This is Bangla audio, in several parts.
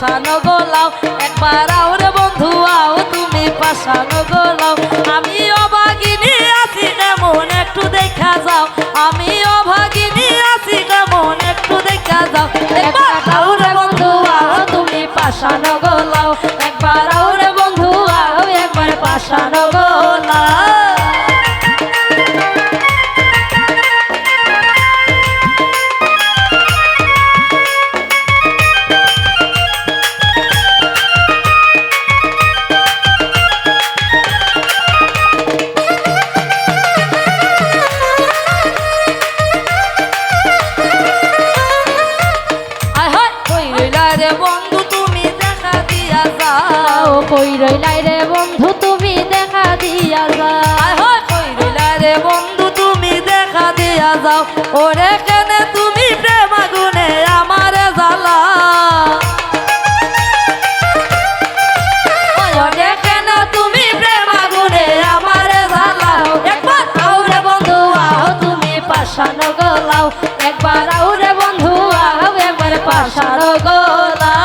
পাশানো গোলাও একবার আওরে বন্ধু আও তুমি পাশানো গোলাও আমি অভাগিনী আছি কেমন একটু দেখা যাও আমি অভাগিনী আছি কেমন একটু দেখা যাও একবার আওরে বন্ধু আও তুমি পাশানো গোলাও একবার আওরে বন্ধু আও একবার পাশানো গোলাও বন্ধু তুমি দেখা দিয়া যাও কই রইলাই রে বন্ধু তুমি দেখা দিয়া যাও কই রইলাই রে বন্ধু তুমি দেখা দিয়া যাও ওরে কেন তুমি প্রেম আগুনে আমারে জ্বালা ওরে কেন তুমি প্রেম আগুনে আমারে জ্বালাও একবার আওরে বন্ধু আও তুমি পাশানো গোলাও একবার আওরে বন্ধু আও একবার পাশানো গোলাও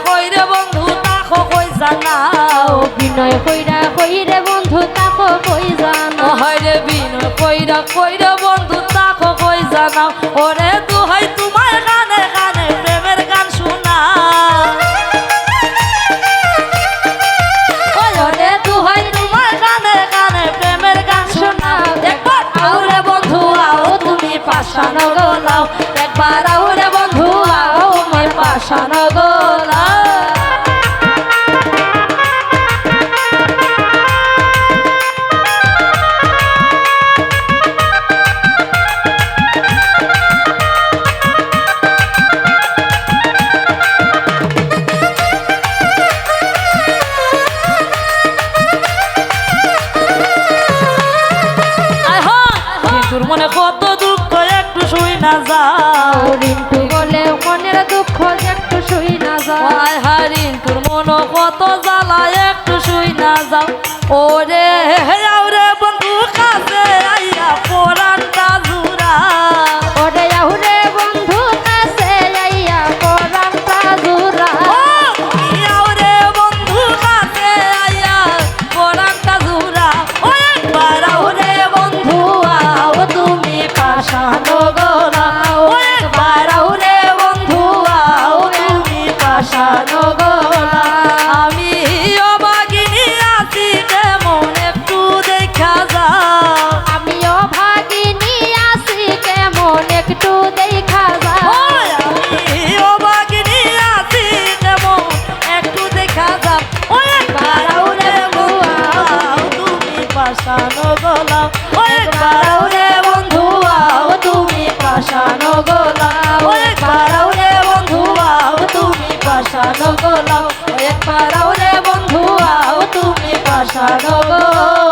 কইরে বন্ধু তাকো কই জানাও বিনয় কইরা কইরে বন্ধু তাকো কই জানাও হইরে বিনয় কইরে বন্ধু তাকো কই জানাও ওরে দুহাই তোমার গানে গানে প্রেমের গান শোনা ওরে দুহাই তোমার গানে গানে প্রেমের গান শোনা একবার আওরে বন্ধু আও তুমি পাশানো গোলাও একবার আওরে বন্ধু আও আমার পাশানো গোলাও মনে কত দুঃখ একটু শুই না যাও রিন্টু বলে মনের দুঃখ একটু শুই না যাও রিন্টুর মন কত জ্বালা একটু শুই না যাও ওরে আওরে বন্ধু কাছে আইয়া পরানটা জুড়া ওরে আউরে বন্ধু কাছে আইয়া পরানটা জুড়া আওরে বন্ধু কাছে আইয়া পরানটা জুড়া ও একবার আওরে বন্ধু আও তুমি পাশানো গোলাও একবার আওরে বন্ধু আও তুমি পাশানো গোলাও আমি অভাগিনী আছি কেমন একটু দেখা যাও আমি অভাগিনী আছি কেমন একটু দেখা যাও আমি অভাগিনী আছি কেমন একটু দেখা যাও ও একবার আওরে বন্ধু আও তুমি পাশানো গোলাও ও একবার আওরে বন্ধু আও তুমি পাশানো গোলাও ও একবার আওরে বন্ধু আও তুমি পাশানো গোলাও ও একবার আওরে বন্ধু আও তুমি পাশানো গোলাও